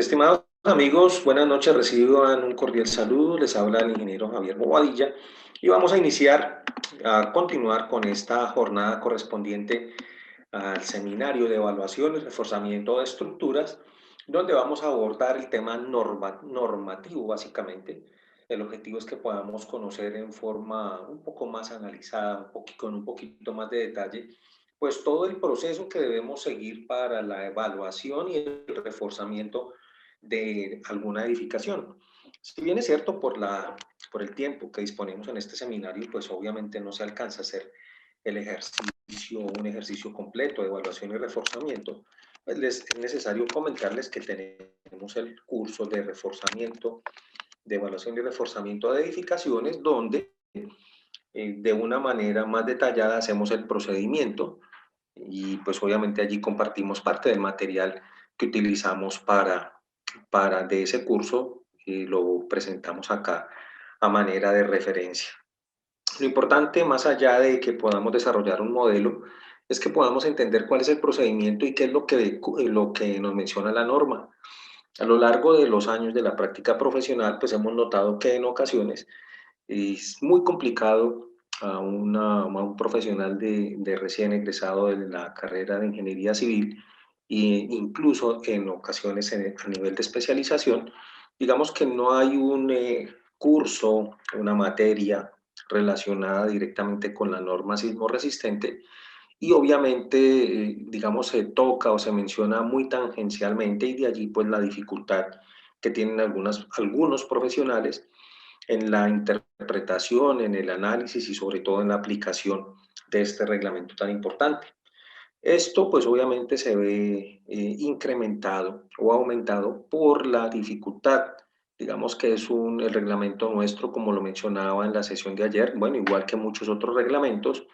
Estimados amigos, buenas noches, reciban un cordial saludo, les habla el ingeniero Javier Bobadilla y vamos a iniciar, a continuar con esta jornada correspondiente al seminario de evaluación y reforzamiento de estructuras, donde vamos a abordar el tema normativo básicamente. El objetivo es que podamos conocer en forma un poco más analizada, con un poquito más de detalle, pues todo el proceso que debemos seguir para la evaluación y el reforzamiento de alguna edificación. Si bien es cierto, por el tiempo que disponemos en este seminario, pues obviamente no se alcanza a hacer un ejercicio completo de evaluación y reforzamiento, pues es necesario comentarles que tenemos el curso de reforzamiento, de evaluación y reforzamiento de edificaciones, donde de una manera más detallada hacemos el procedimiento y pues obviamente allí compartimos parte del material que utilizamos de ese curso y lo presentamos acá a manera de referencia. Lo importante, más allá de que podamos desarrollar un modelo, es que podamos entender cuál es el procedimiento y qué es lo que nos menciona la norma. A lo largo de los años de la práctica profesional, pues hemos notado que en ocasiones es muy complicado a un profesional de recién egresado de la carrera de ingeniería civil e incluso en ocasiones a nivel de especialización, digamos que no hay un curso, una materia relacionada directamente con la norma sismo resistente y obviamente, digamos, se toca o se menciona muy tangencialmente y de allí pues la dificultad que tienen algunos profesionales en la interpretación, en el análisis y sobre todo en la aplicación de este reglamento tan importante. Esto pues obviamente se ve incrementado o aumentado por la dificultad. Digamos que el reglamento nuestro, como lo mencionaba en la sesión de ayer, bueno, igual que muchos otros reglamentos,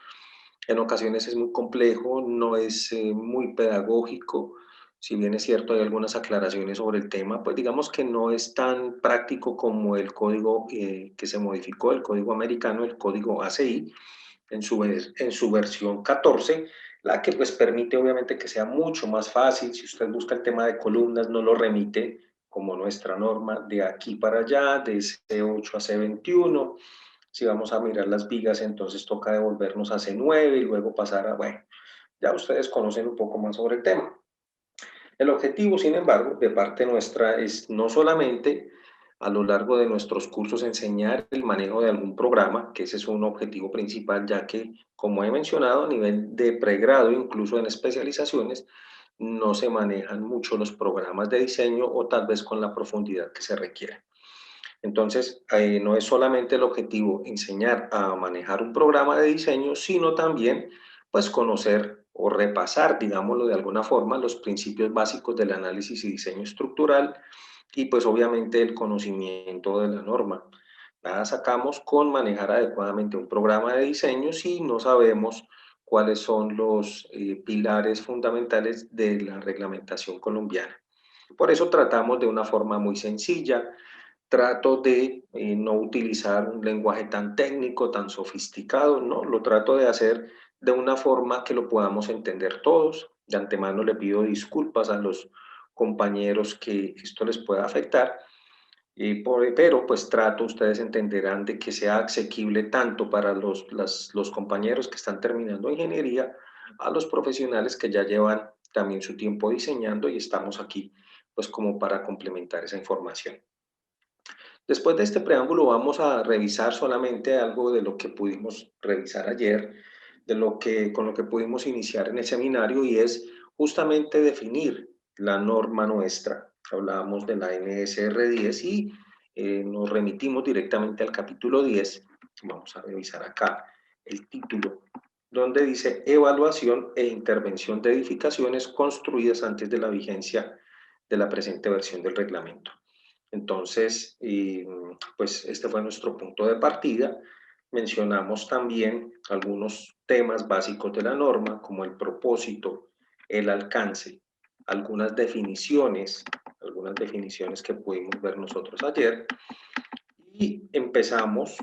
en ocasiones es muy complejo, no es muy pedagógico. Si bien es cierto, hay algunas aclaraciones sobre el tema, pues digamos que no es tan práctico como el código que se modificó, el código americano, el código ACI, en su versión 14, la que pues permite obviamente que sea mucho más fácil. Si usted busca el tema de columnas, no lo remite como nuestra norma de aquí para allá, de C8 a C21. Si vamos a mirar las vigas, entonces toca devolvernos a C9 y luego pasar a, bueno, ya ustedes conocen un poco más sobre el tema. El objetivo, sin embargo, de parte nuestra es no solamente a lo largo de nuestros cursos enseñar el manejo de algún programa, que ese es un objetivo principal, ya que, como he mencionado, a nivel de pregrado, incluso en especializaciones, no se manejan mucho los programas de diseño o tal vez con la profundidad que se requiere. Entonces, no es solamente el objetivo enseñar a manejar un programa de diseño, sino también pues conocer o repasar, digámoslo de alguna forma, los principios básicos del análisis y diseño estructural y pues obviamente el conocimiento de la norma. Nada sacamos con manejar adecuadamente un programa de diseño si no sabemos cuáles son los pilares fundamentales de la reglamentación colombiana. Por eso tratamos de una forma muy sencilla, trato de no utilizar un lenguaje tan técnico, tan sofisticado, no, lo trato de hacer de una forma que lo podamos entender todos. De antemano le pido disculpas a los compañeros que esto les pueda afectar, pero pues trato, ustedes entenderán, de que sea asequible tanto para los compañeros que están terminando ingeniería, a los profesionales que ya llevan también su tiempo diseñando y estamos aquí pues como para complementar esa información. Después de este preámbulo vamos a revisar solamente algo de lo que pudimos revisar ayer, con lo que pudimos iniciar en el seminario y es justamente definir la norma nuestra. Hablábamos de la NSR 10 y nos remitimos directamente al capítulo 10. Vamos a revisar acá el título, donde dice evaluación e intervención de edificaciones construidas antes de la vigencia de la presente versión del reglamento. Entonces, pues este fue nuestro punto de partida. Mencionamos también algunos temas básicos de la norma, como el propósito, el alcance, algunas definiciones que pudimos ver nosotros ayer. Y empezamos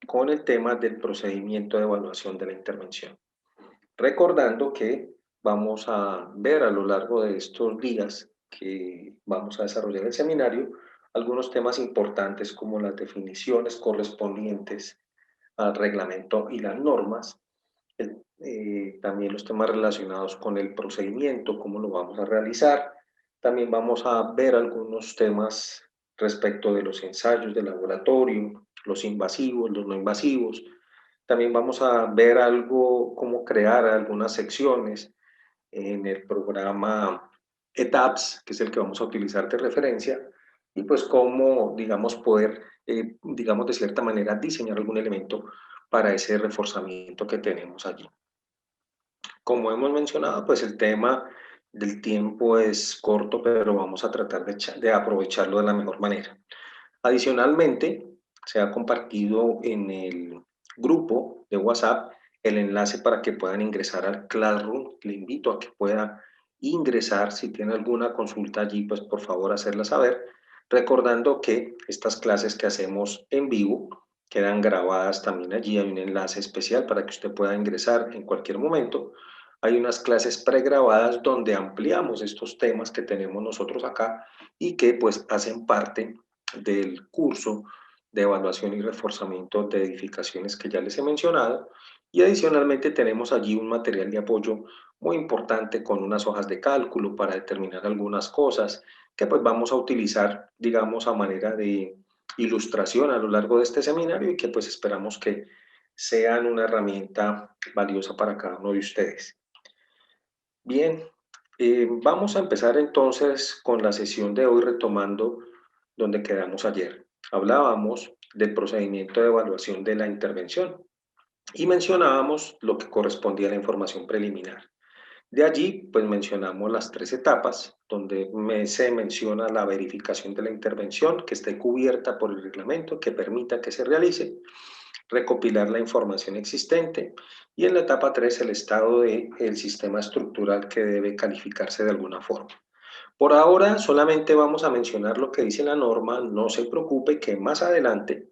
con el tema del procedimiento de evaluación de la intervención. Recordando que vamos a ver a lo largo de estos días que vamos a desarrollar en el seminario, algunos temas importantes como las definiciones correspondientes al reglamento y las normas, también los temas relacionados con el procedimiento, cómo lo vamos a realizar. También vamos a ver algunos temas respecto de los ensayos de laboratorio, los invasivos, los no invasivos. También vamos a ver algo, cómo crear algunas secciones en el programa ETAPS, que es el que vamos a utilizar de referencia, y pues cómo, digamos, poder, digamos, de cierta manera diseñar algún elemento para ese reforzamiento que tenemos allí. Como hemos mencionado, pues el tema del tiempo es corto, pero vamos a tratar de aprovecharlo de la mejor manera. Adicionalmente, se ha compartido en el grupo de WhatsApp el enlace para que puedan ingresar al Classroom. Le invito a que puedan ingresar. Si tiene alguna consulta allí, pues por favor hacerla saber. Recordando que estas clases que hacemos en vivo quedan grabadas también allí. Hay un enlace especial para que usted pueda ingresar en cualquier momento. Hay unas clases pregrabadas donde ampliamos estos temas que tenemos nosotros acá y que pues hacen parte del curso de evaluación y reforzamiento de edificaciones que ya les he mencionado. Y adicionalmente tenemos allí un material de apoyo muy importante con unas hojas de cálculo para determinar algunas cosas que pues vamos a utilizar, digamos, a manera de ilustración a lo largo de este seminario y que pues esperamos que sean una herramienta valiosa para cada uno de ustedes. Bien, vamos a empezar entonces con la sesión de hoy retomando donde quedamos ayer. Hablábamos del procedimiento de evaluación de la intervención y mencionábamos lo que correspondía a la información preliminar. De allí, pues mencionamos las tres etapas, donde se menciona la verificación de la intervención que esté cubierta por el reglamento que permita que se realice, recopilar la información existente y en la etapa 3 el estado del sistema estructural que debe calificarse de alguna forma. Por ahora solamente vamos a mencionar lo que dice la norma, no se preocupe que más adelante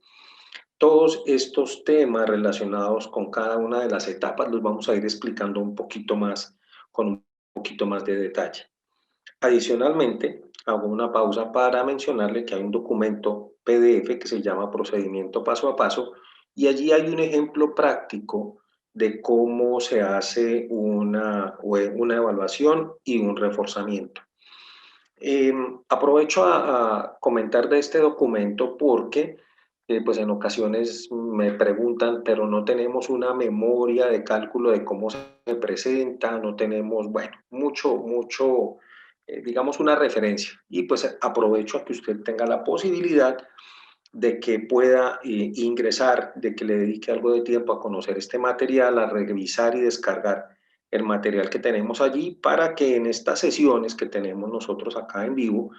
todos estos temas relacionados con cada una de las etapas los vamos a ir explicando un poquito más, con un poquito más de detalle. Adicionalmente, hago una pausa para mencionarle que hay un documento PDF que se llama Procedimiento Paso a Paso y allí hay un ejemplo práctico de cómo se hace una evaluación y un reforzamiento. Aprovecho a comentar de este documento porque pues en ocasiones me preguntan, pero no tenemos una memoria de cálculo de cómo se presenta, no tenemos, bueno, digamos una referencia. Y pues aprovecho a que usted tenga la posibilidad de que pueda ingresar, de que le dedique algo de tiempo a conocer este material, a revisar y descargar el material que tenemos allí para que en estas sesiones que tenemos nosotros acá en vivo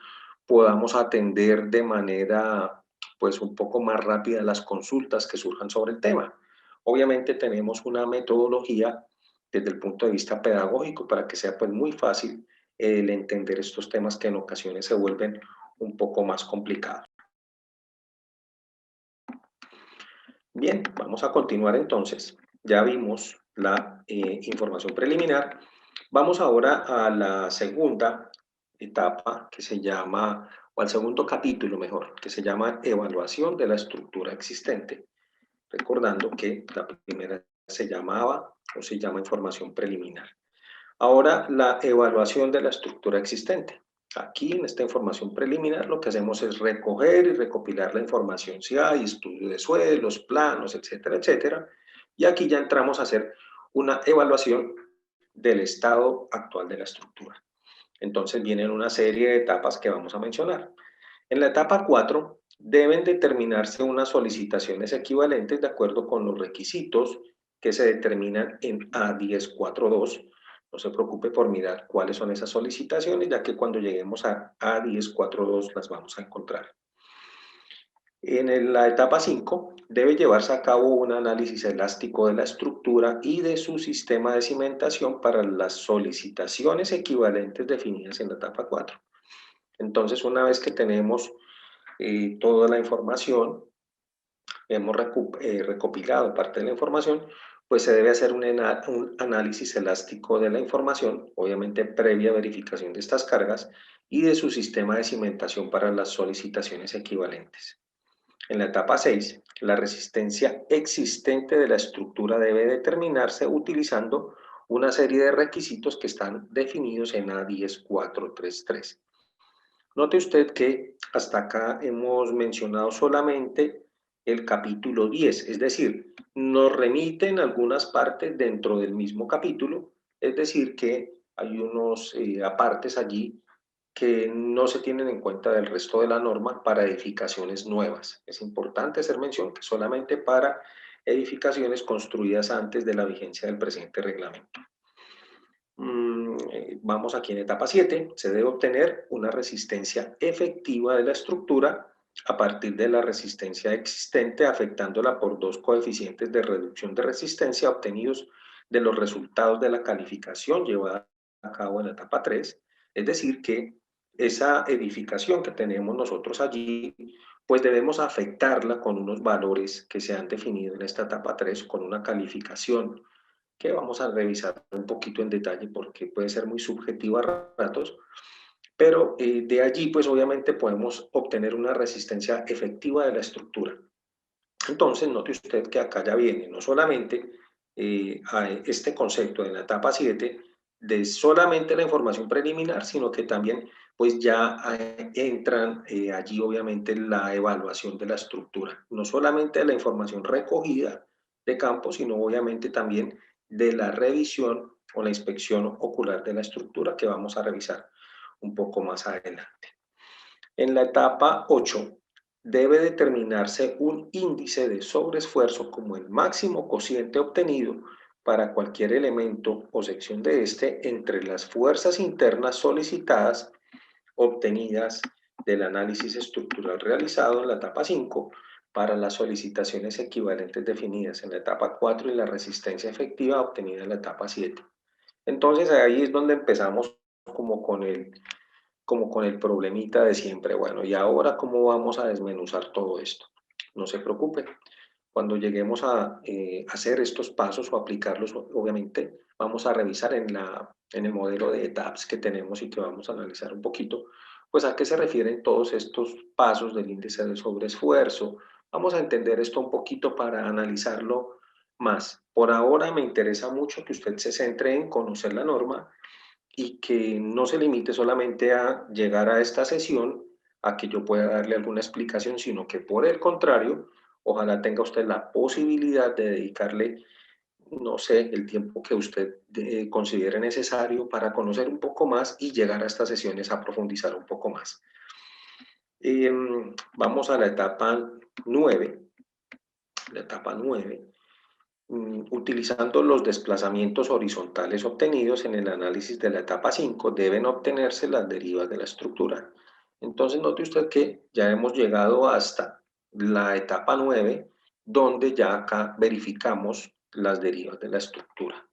podamos atender de manera pues un poco más rápida las consultas que surjan sobre el tema. Obviamente tenemos una metodología desde el punto de vista pedagógico para que sea pues muy fácil el entender estos temas que en ocasiones se vuelven un poco más complicados. Bien, vamos a continuar entonces. Ya vimos la información preliminar. Vamos ahora a la segunda etapa que se llama, o al segundo capítulo mejor, que se llama evaluación de la estructura existente. Recordando que la primera se llamaba o se llama información preliminar. Ahora la evaluación de la estructura existente. Aquí en esta información preliminar lo que hacemos es recoger y recopilar la información, si hay estudio de suelos, planos, etcétera, etcétera. Y aquí ya entramos a hacer una evaluación del estado actual de la estructura. Entonces vienen una serie de etapas que vamos a mencionar. En la etapa 4 deben determinarse unas solicitaciones equivalentes de acuerdo con los requisitos que se determinan en A1042. No se preocupe por mirar cuáles son esas solicitaciones, ya que cuando lleguemos a A1042 las vamos a encontrar. En la etapa 5 debe llevarse a cabo un análisis elástico de la estructura y de su sistema de cimentación para las solicitaciones equivalentes definidas en la etapa 4. Entonces, una vez que tenemos toda la información, hemos recopilado parte de la información, pues se debe hacer un análisis elástico de la información, obviamente previa verificación de estas cargas, y de su sistema de cimentación para las solicitaciones equivalentes. En la etapa 6, la resistencia existente de la estructura debe determinarse utilizando una serie de requisitos que están definidos en A10433. Note usted que hasta acá hemos mencionado solamente el capítulo 10, es decir, nos remiten algunas partes dentro del mismo capítulo, es decir, que hay unos apartes allí que no se tienen en cuenta del resto de la norma para edificaciones nuevas. Es importante hacer mención que solamente para edificaciones construidas antes de la vigencia del presente reglamento. Vamos aquí en etapa 7, se debe obtener una resistencia efectiva de la estructura a partir de la resistencia existente, afectándola por dos coeficientes de reducción de resistencia obtenidos de los resultados de la calificación llevada a cabo en la etapa 3, es decir, que esa edificación que tenemos nosotros allí, pues debemos afectarla con unos valores que se han definido en esta etapa 3 con una calificación que vamos a revisar un poquito en detalle porque puede ser muy subjetiva a ratos, pero de allí pues obviamente podemos obtener una resistencia efectiva de la estructura. Entonces note usted que acá ya viene no solamente a este concepto en la etapa 7 de solamente la información preliminar, sino que también pues ya entran allí obviamente la evaluación de la estructura, no solamente de la información recogida de campo, sino obviamente también de la revisión o la inspección ocular de la estructura que vamos a revisar un poco más adelante. En la etapa 8 debe determinarse un índice de sobreesfuerzo como el máximo cociente obtenido para cualquier elemento o sección de este entre las fuerzas internas solicitadas obtenidas del análisis estructural realizado en la etapa 5 para las solicitaciones equivalentes definidas en la etapa 4 y la resistencia efectiva obtenida en la etapa 7. Entonces ahí es donde empezamos como con el problemita de siempre. Bueno, ¿y ahora cómo vamos a desmenuzar todo esto? No se preocupe. Cuando lleguemos a hacer estos pasos o aplicarlos, obviamente vamos a revisar en el modelo de etapas que tenemos y que vamos a analizar un poquito, pues a qué se refieren todos estos pasos del índice de sobreesfuerzo. Vamos a entender esto un poquito para analizarlo más. Por ahora me interesa mucho que usted se centre en conocer la norma y que no se limite solamente a llegar a esta sesión, a que yo pueda darle alguna explicación, sino que por el contrario, ojalá tenga usted la posibilidad de dedicarle, no sé, el tiempo que usted considere necesario para conocer un poco más y llegar a estas sesiones a profundizar un poco más. Vamos a la etapa 9. La etapa 9. Utilizando los desplazamientos horizontales obtenidos en el análisis de la etapa 5, deben obtenerse las derivas de la estructura. Entonces, note usted que ya hemos llegado hasta la etapa 9, donde ya acá verificamos las derivas de la estructura.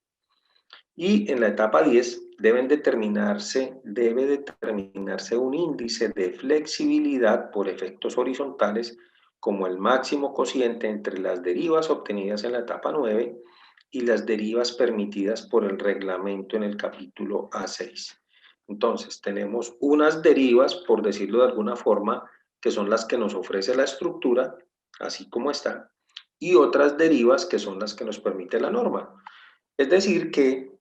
Y en la etapa 10 debe determinarse un índice de flexibilidad por efectos horizontales como el máximo cociente entre las derivas obtenidas en la etapa 9 y las derivas permitidas por el reglamento en el capítulo A6. Entonces, tenemos unas derivas, por decirlo de alguna forma, que son las que nos ofrece la estructura, así como está, y otras derivas que son las que nos permite la norma. Es decir que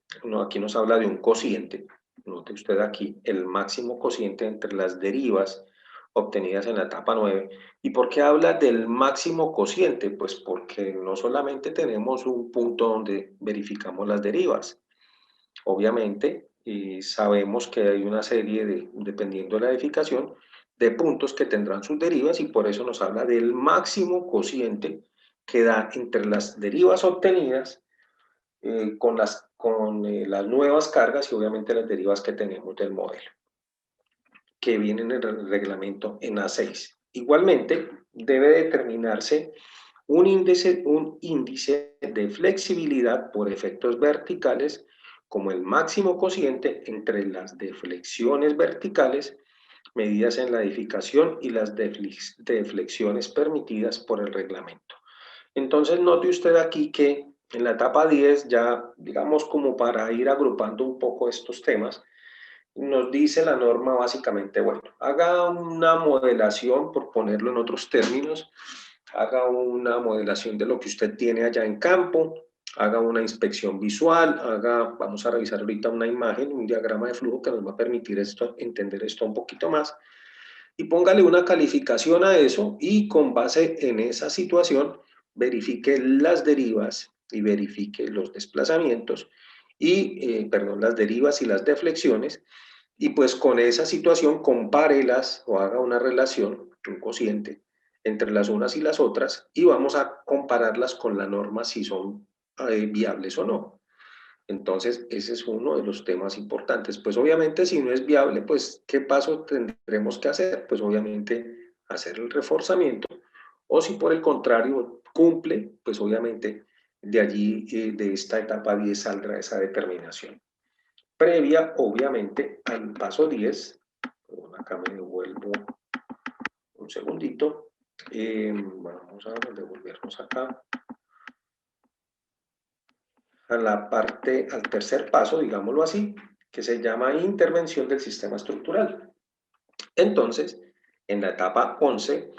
aquí nos habla de un cociente. Note usted aquí el máximo cociente entre las derivas obtenidas en la etapa 9. ¿Y por qué habla del máximo cociente? Pues porque no solamente tenemos un punto donde verificamos las derivas. Obviamente, sabemos que hay una serie de, dependiendo de la edificación, de puntos que tendrán sus derivas y por eso nos habla del máximo cociente que da entre las derivas obtenidas con las nuevas cargas y obviamente las derivas que tenemos del modelo, que vienen en el reglamento en A6. Igualmente, debe determinarse un índice de flexibilidad por efectos verticales como el máximo cociente entre las deflexiones verticales medidas en la edificación y las deflexiones permitidas por el reglamento. Entonces, note usted aquí que en la etapa 10, ya digamos como para ir agrupando un poco estos temas, nos dice la norma básicamente, bueno, haga una modelación, por ponerlo en otros términos, haga una modelación de lo que usted tiene allá en campo, haga una inspección visual, vamos a revisar ahorita una imagen, un diagrama de flujo que nos va a permitir entender esto un poquito más, y póngale una calificación a eso y con base en esa situación verifique las derivas y verifique los desplazamientos perdón, las derivas y las deflexiones y pues con esa situación compárelas o haga una relación, un cociente, entre las unas y las otras y vamos a compararlas con la norma si son viables o no. Entonces, ese es uno de los temas importantes. Pues obviamente si no es viable, pues ¿qué paso tendremos que hacer? Pues obviamente hacer el reforzamiento o si por el contrario cumple, pues obviamente de allí, de esta etapa 10 saldrá esa determinación. Previa, obviamente, al paso 10. Bueno, acá me devuelvo un segundito. Vamos a devolvernos acá a la parte, al tercer paso, digámoslo así, que se llama intervención del sistema estructural. Entonces, en la etapa 11,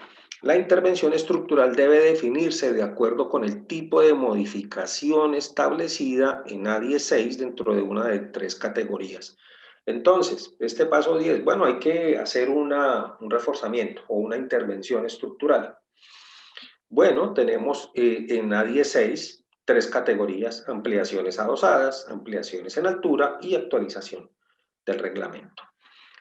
la intervención estructural debe definirse de acuerdo con el tipo de modificación establecida en A16 dentro de una de 3 categorías. Entonces, este paso 10, bueno, hay que hacer un reforzamiento o una intervención estructural. Bueno, tenemos en A16 3 categorías: ampliaciones adosadas, ampliaciones en altura y actualización del reglamento.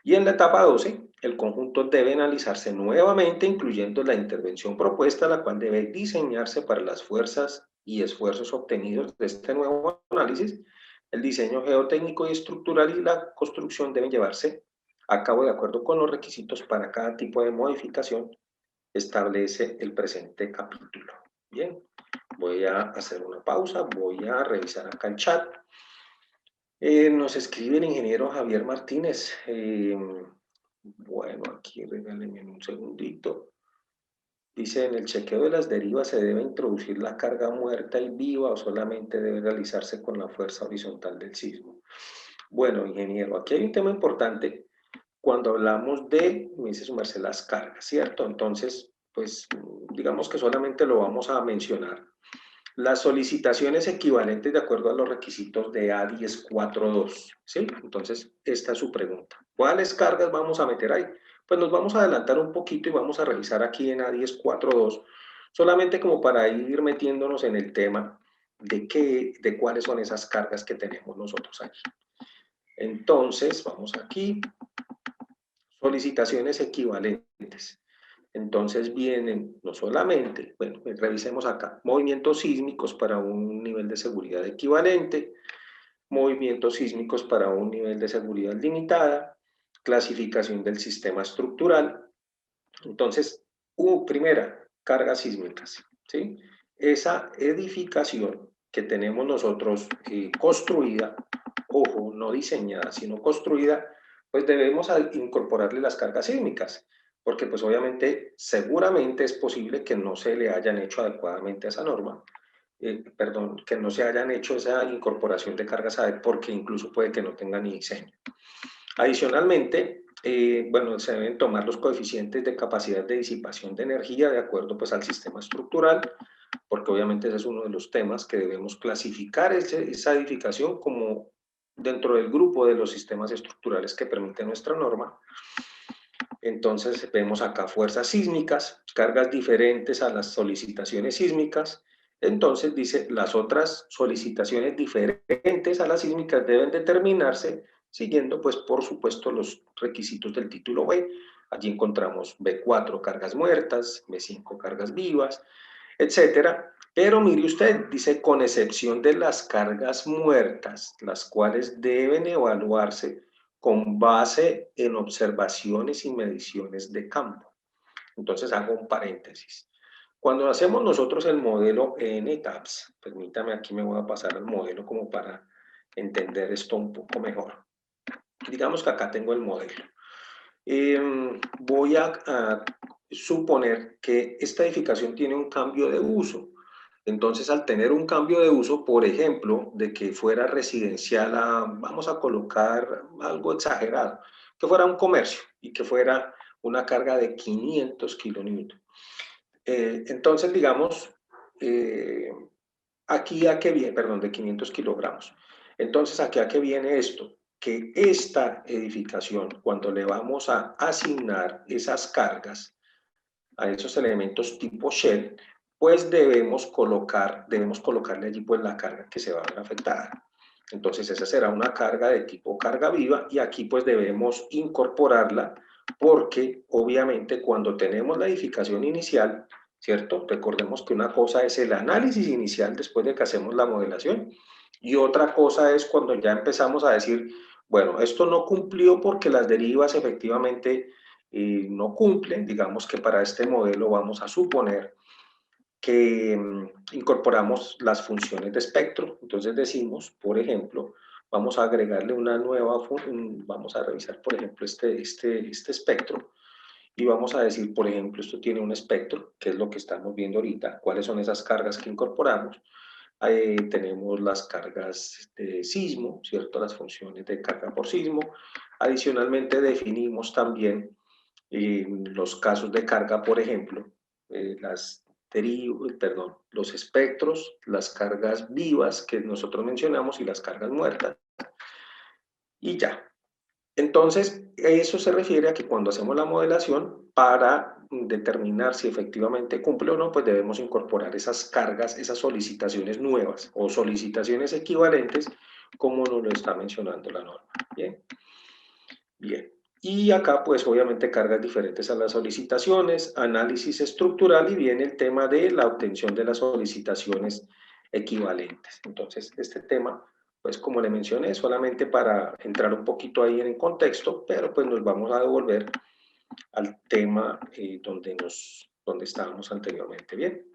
Y en la etapa 12, el conjunto debe analizarse nuevamente, incluyendo la intervención propuesta, la cual debe diseñarse para las fuerzas y esfuerzos obtenidos de este nuevo análisis. El diseño geotécnico y estructural y la construcción deben llevarse a cabo de acuerdo con los requisitos para cada tipo de modificación establece el presente capítulo. Bien, voy a hacer una pausa, voy a revisar acá el chat. Nos escribe el ingeniero Javier Martínez. Bueno, aquí regálenme un segundito. Dice, en el chequeo de las derivas se debe introducir la carga muerta y viva o solamente debe realizarse con la fuerza horizontal del sismo. Bueno, ingeniero, aquí hay un tema importante cuando hablamos de, me dice su merced, las cargas, ¿cierto? Entonces, pues digamos que solamente lo vamos a mencionar. Las solicitaciones equivalentes de acuerdo a los requisitos de A1042, ¿sí? Entonces, esta es su pregunta. ¿Cuáles cargas vamos a meter ahí? Pues nos vamos a adelantar un poquito y vamos a revisar aquí en A1042, solamente como para ir metiéndonos en el tema de cuáles son esas cargas que tenemos nosotros aquí. Entonces, vamos aquí, solicitaciones equivalentes. Entonces vienen no solamente, bueno, revisemos acá, movimientos sísmicos para un nivel de seguridad equivalente, movimientos sísmicos para un nivel de seguridad limitada, clasificación del sistema estructural. Entonces, primera, cargas sísmicas, ¿sí? Esa edificación que tenemos nosotros construida, ojo, no diseñada, sino construida, pues debemos incorporarle las cargas sísmicas, porque pues obviamente, seguramente es posible que no se le hayan hecho adecuadamente a esa norma, perdón, que no se hayan hecho esa incorporación de cargas porque incluso puede que no tenga ni diseño. Adicionalmente, bueno, se deben tomar los coeficientes de capacidad de disipación de energía de acuerdo pues al sistema estructural, porque obviamente ese es uno de los temas que debemos clasificar esa edificación como dentro del grupo de los sistemas estructurales que permite nuestra norma. Entonces vemos acá fuerzas sísmicas, cargas diferentes a las solicitaciones sísmicas. Entonces dice, las otras solicitaciones diferentes a las sísmicas deben determinarse siguiendo, pues, por supuesto, los requisitos del título B. Allí encontramos B4 cargas muertas, B5 cargas vivas, etcétera. Pero mire usted, dice, con excepción de las cargas muertas, las cuales deben evaluarse con base en observaciones y mediciones de campo. Entonces hago un paréntesis. Cuando hacemos nosotros el modelo NTAPS, permítame, aquí me voy a pasar al modelo como para entender esto un poco mejor. Digamos que acá tengo el modelo. Voy a suponer que esta edificación tiene un cambio de uso. Entonces, al tener un cambio de uso, por ejemplo, de que fuera residencial a, vamos a colocar algo exagerado, que fuera un comercio y que fuera una carga de 500 kilonewton. Entonces, digamos, aquí a qué viene, perdón, de 500 kilogramos. Entonces, aquí a qué viene esto, que esta edificación, cuando le vamos a asignar esas cargas a esos elementos tipo shell, pues debemos colocarle allí pues la carga que se va a ver afectada. Entonces esa será una carga de tipo carga viva y aquí pues debemos incorporarla porque obviamente cuando tenemos la edificación inicial, ¿cierto? Recordemos que una cosa es el análisis inicial después de que hacemos la modelación y otra cosa es cuando ya empezamos a decir, bueno, esto no cumplió porque las derivas efectivamente no cumplen. Digamos que para este modelo vamos a suponer que incorporamos las funciones de espectro. Entonces decimos, por ejemplo, vamos a agregarle una nueva, vamos a revisar, por ejemplo, este espectro y vamos a decir, por ejemplo, esto tiene un espectro, que es lo que estamos viendo ahorita, cuáles son esas cargas que incorporamos. Tenemos las cargas de sismo, ¿cierto? Las funciones de carga por sismo. Adicionalmente definimos también los casos de carga, por ejemplo, los espectros, las cargas vivas que nosotros mencionamos y las cargas muertas, y ya. Entonces, eso se refiere a que cuando hacemos la modelación, para determinar si efectivamente cumple o no, pues debemos incorporar esas cargas, esas solicitaciones nuevas o solicitaciones equivalentes, como nos lo está mencionando la norma. Bien, bien. Y acá, pues obviamente cargas diferentes a las solicitaciones, análisis estructural y viene el tema de la obtención de las solicitaciones equivalentes. Entonces, este tema, pues como le mencioné, solamente para entrar un poquito ahí en el contexto, pero pues nos vamos a devolver al tema donde estábamos anteriormente. Bien,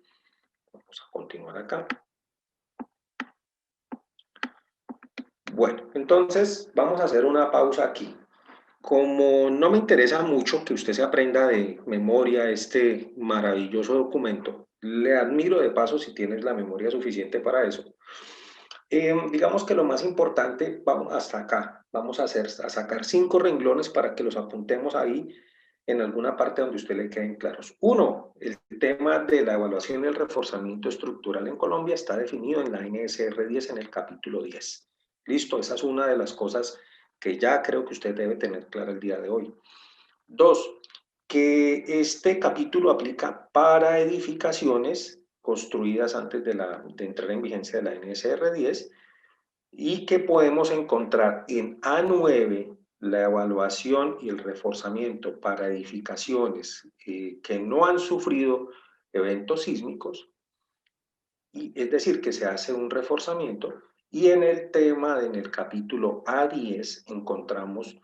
vamos a continuar acá. Bueno, entonces vamos a hacer una pausa aquí. Como no me interesa mucho que usted se aprenda de memoria este maravilloso documento, le admiro de paso si tienes la memoria suficiente para eso. Digamos que lo más importante, vamos hasta acá, vamos a sacar 5 renglones para que los apuntemos ahí en alguna parte donde a usted le queden claros. Uno, el tema de la evaluación y el reforzamiento estructural en Colombia está definido en la NSR 10 en el capítulo 10. Listo, esa es una de las cosas que ya creo que usted debe tener clara el día de hoy. Dos, que este capítulo aplica para edificaciones construidas antes de entrar en vigencia de la NSR 10 y que podemos encontrar en A9 la evaluación y el reforzamiento para edificaciones que no han sufrido eventos sísmicos, y es decir, que se hace un reforzamiento, y en el tema, en el capítulo A10, encontramos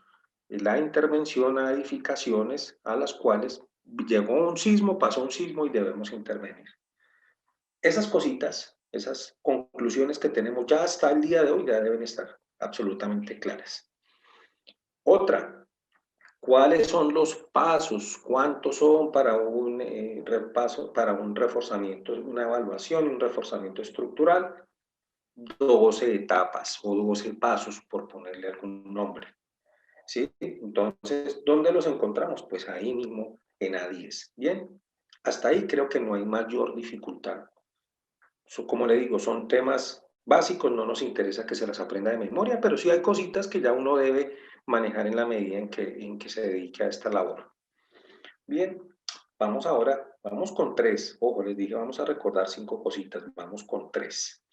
la intervención a edificaciones a las cuales llegó un sismo, pasó un sismo y debemos intervenir. Esas cositas, esas conclusiones que tenemos ya hasta el día de hoy ya deben estar absolutamente claras. Otra, ¿cuáles son los pasos? ¿Cuántos son para un repaso, para un reforzamiento, una evaluación, un reforzamiento estructural? 12 etapas o 12 pasos, por ponerle algún nombre. ¿Sí? Entonces, ¿dónde los encontramos? Pues ahí mismo en A10. Bien, hasta ahí creo que no hay mayor dificultad. Como le digo, son temas básicos, no nos interesa que se las aprenda de memoria, pero sí hay cositas que ya uno debe manejar en la medida en que se dedique a esta labor. Bien, vamos ahora, vamos con 3. Ojo, les dije, vamos a recordar 5 cositas, vamos con 3.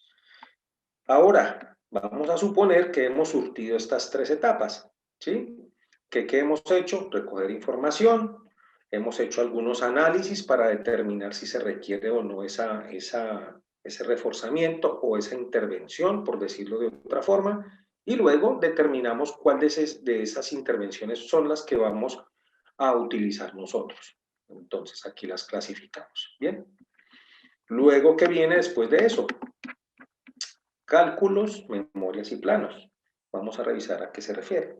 Ahora, vamos a suponer que hemos surtido estas 3 etapas, ¿sí? ¿Qué hemos hecho? Recoger información, hemos hecho algunos análisis para determinar si se requiere o no ese reforzamiento o esa intervención, por decirlo de otra forma, y luego determinamos cuáles de esas intervenciones son las que vamos a utilizar nosotros. Entonces, aquí las clasificamos, ¿bien? Luego, ¿qué viene después de eso? Cálculos, memorias y planos. Vamos a revisar a qué se refiere.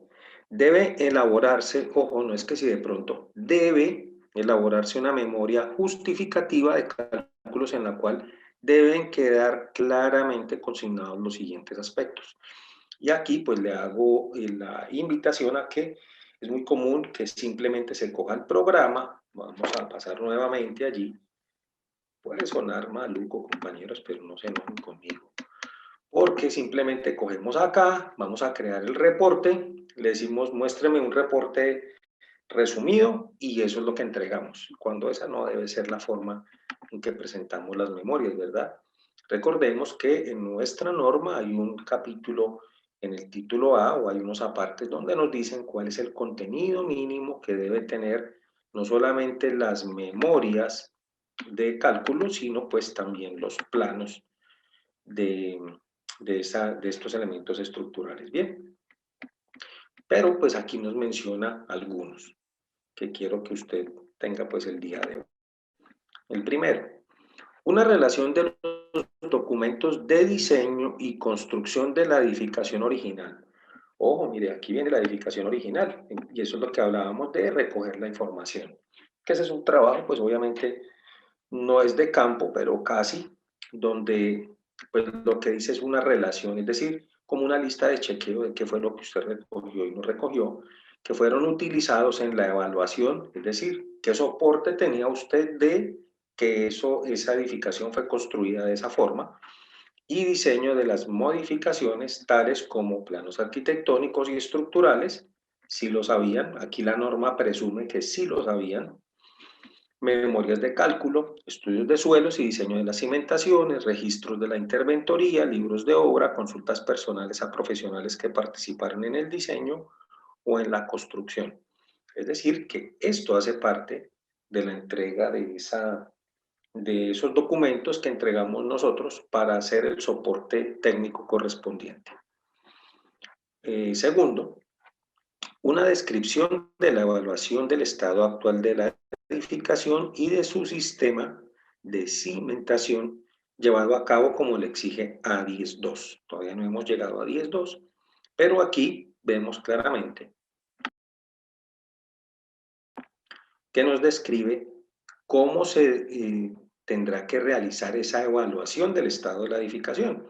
Debe elaborarse, ojo, no es que si de pronto, debe elaborarse una memoria justificativa de cálculos en la cual deben quedar claramente consignados los siguientes aspectos. Y aquí pues le hago la invitación a que es muy común que simplemente se coja el programa, vamos a pasar nuevamente allí, puede sonar maluco compañeros, pero no se enojen conmigo, porque simplemente cogemos acá, vamos a crear el reporte, le decimos muéstreme un reporte resumido y eso es lo que entregamos, cuando esa no debe ser la forma en que presentamos las memorias, ¿verdad? Recordemos que en nuestra norma hay un capítulo en el título A o hay unos apartes donde nos dicen cuál es el contenido mínimo que debe tener no solamente las memorias de cálculo, sino pues también los planos de, de estos elementos estructurales. Bien, pero pues aquí nos menciona algunos que quiero que usted tenga pues el día de hoy. El primero, una relación de los documentos de diseño y construcción de la edificación original. Ojo, mire, aquí viene la edificación original y eso es lo que hablábamos de recoger la información. Que ese es un trabajo, pues obviamente no es de campo, pero casi, donde pues lo que dice es una relación, es decir, como una lista de chequeo de qué fue lo que usted recogió y no recogió, que fueron utilizados en la evaluación, es decir, qué soporte tenía usted de que esa edificación fue construida de esa forma, y diseño de las modificaciones tales como planos arquitectónicos y estructurales, si lo sabían, aquí la norma presume que sí lo sabían, memorias de cálculo, estudios de suelos y diseño de las cimentaciones, registros de la interventoría, libros de obra, consultas personales a profesionales que participaron en el diseño o en la construcción. Es decir, que esto hace parte de la entrega de esos documentos que entregamos nosotros para hacer el soporte técnico correspondiente. Segundo, una descripción de la evaluación del estado actual de la edificación y de su sistema de cimentación llevado a cabo como le exige A10.2. Todavía no hemos llegado a 10.2, pero aquí vemos claramente que nos describe cómo se tendrá que realizar esa evaluación del estado de la edificación.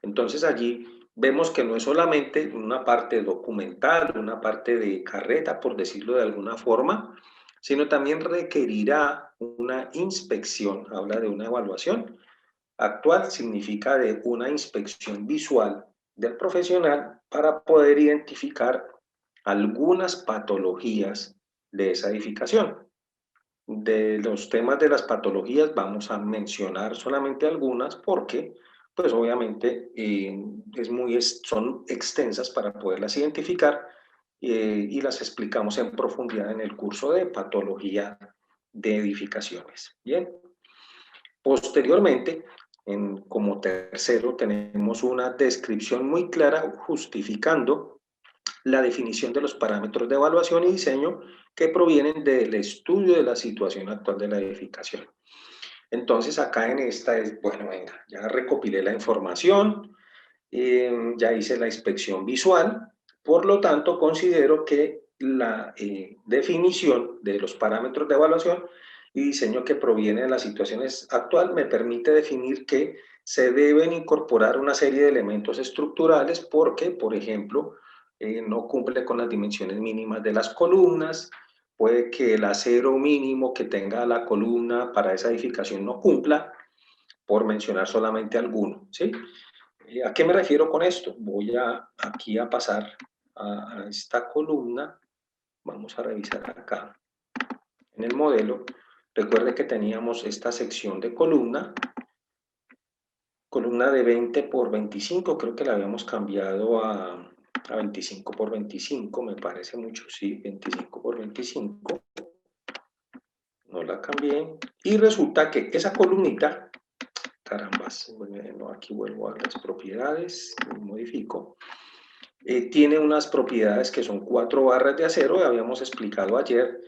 Entonces allí vemos que no es solamente una parte documental, una parte de carreta, por decirlo de alguna forma, sino también requerirá una inspección, habla de una evaluación. Actual significa de una inspección visual del profesional para poder identificar algunas patologías de esa edificación. De los temas de las patologías vamos a mencionar solamente algunas porque, pues obviamente, son extensas para poderlas identificar y las explicamos en profundidad en el curso de patología de edificaciones. Bien, posteriormente, como tercero, tenemos una descripción muy clara justificando la definición de los parámetros de evaluación y diseño que provienen del estudio de la situación actual de la edificación. Entonces, acá en esta es, bueno, venga, ya recopilé la información, ya hice la inspección visual, por lo tanto, considero que la definición de los parámetros de evaluación y diseño que proviene de las situaciones actual me permite definir que se deben incorporar una serie de elementos estructurales porque, por ejemplo, no cumple con las dimensiones mínimas de las columnas, puede que el acero mínimo que tenga la columna para esa edificación no cumpla, por mencionar solamente alguno, ¿sí? ¿A qué me refiero con esto? Voy aquí a pasar a esta columna, vamos a revisar acá en el modelo. Recuerde que teníamos esta sección de columna de 20 por 25, creo que la habíamos cambiado a 25 por 25, me parece mucho, sí, 25 por 25, no la cambié, y resulta que esa columnita, carambas, bueno, aquí vuelvo a las propiedades, modifico, tiene unas propiedades que son 4 barras de acero, habíamos explicado ayer,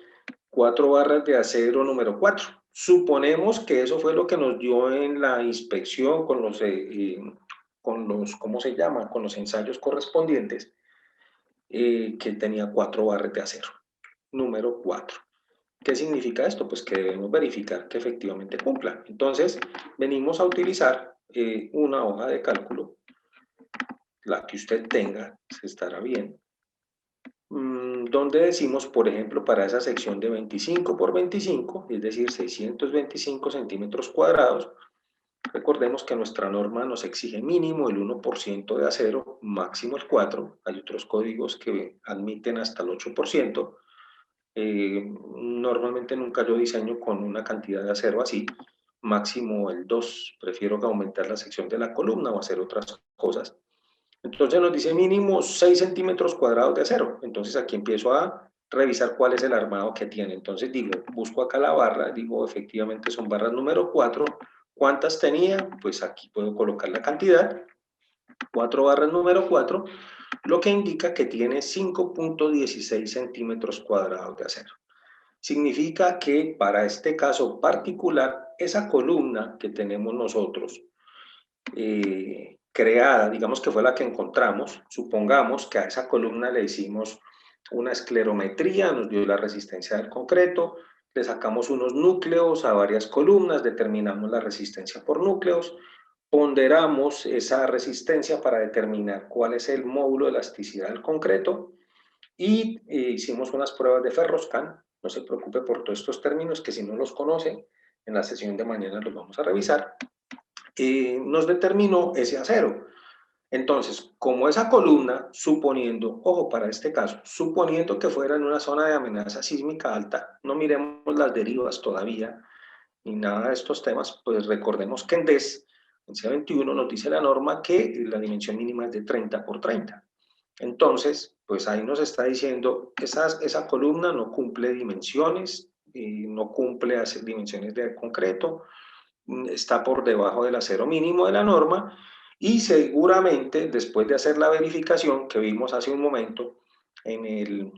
4 barras de acero número 4. Suponemos que eso fue lo que nos dio en la inspección con los ¿cómo se llama? Con los ensayos correspondientes, que tenía 4 barras de acero, número 4. ¿Qué significa esto? Pues que debemos verificar que efectivamente cumpla. Entonces, venimos a utilizar una hoja de cálculo, la que usted tenga, se estará bien, donde decimos, por ejemplo, para esa sección de 25 por 25, es decir, 625 centímetros cuadrados, recordemos que nuestra norma nos exige mínimo el 1% de acero, máximo el 4%, hay otros códigos que admiten hasta el 8%, normalmente nunca yo diseño con una cantidad de acero así, máximo el 2%, prefiero aumentar la sección de la columna o hacer otras cosas. Entonces nos dice mínimo 6 centímetros cuadrados de acero. Entonces aquí empiezo a revisar cuál es el armado que tiene. Entonces digo, busco acá la barra, digo efectivamente son barras número 4. ¿Cuántas tenía? Pues aquí puedo colocar la cantidad. 4 barras número 4, lo que indica que tiene 5.16 centímetros cuadrados de acero. Significa que para este caso particular, esa columna que tenemos nosotros, creada, digamos que fue la que encontramos, supongamos que a esa columna le hicimos una esclerometría, nos dio la resistencia del concreto, le sacamos unos núcleos a varias columnas, determinamos la resistencia por núcleos, ponderamos esa resistencia para determinar cuál es el módulo de elasticidad del concreto y hicimos unas pruebas de Ferroscan. No se preocupe por todos estos términos que si no los conoce, en la sesión de mañana los vamos a revisar. Nos determinó ese acero. Entonces, como esa columna, suponiendo, ojo para este caso, suponiendo que fuera en una zona de amenaza sísmica alta, no miremos las derivas todavía, ni nada de estos temas, pues recordemos que en DES, en C21 nos dice la norma que la dimensión mínima es de 30 por 30. Entonces, pues ahí nos está diciendo, esa columna no cumple dimensiones, no cumple dimensiones de concreto, está por debajo del acero mínimo de la norma y seguramente después de hacer la verificación que vimos hace un momento en el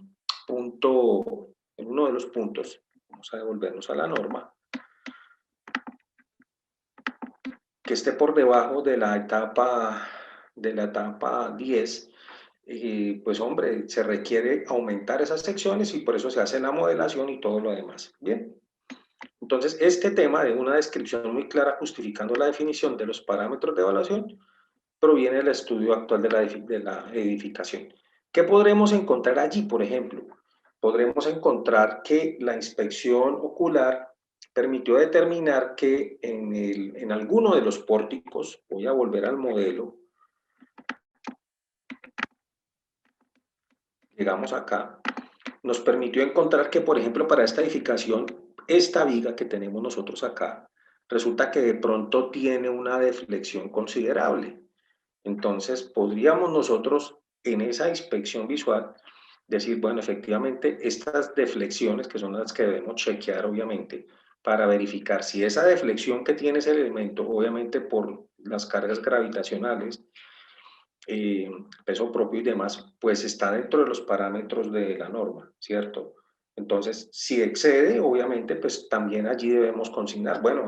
punto, en uno de los puntos, vamos a devolvernos a la norma, que esté por debajo de la etapa 10, pues hombre, se requiere aumentar esas secciones y por eso se hace la modelación y todo lo demás. Bien. Entonces, este tema de una descripción muy clara justificando la definición de los parámetros de evaluación proviene del estudio actual de la edificación. ¿Qué podremos encontrar allí, por ejemplo? Podremos encontrar que la inspección ocular permitió determinar que en alguno de los pórticos, voy a volver al modelo, llegamos acá, nos permitió encontrar que, por ejemplo, para esta edificación, esta viga que tenemos nosotros acá, resulta que de pronto tiene una deflexión considerable. Entonces, podríamos nosotros, en esa inspección visual, decir, bueno, efectivamente, estas deflexiones, que son las que debemos chequear, obviamente, para verificar si esa deflexión que tiene ese elemento, obviamente por las cargas gravitacionales, peso propio y demás, pues está dentro de los parámetros de la norma, ¿cierto? Entonces, si excede, obviamente, pues también allí debemos consignar, bueno,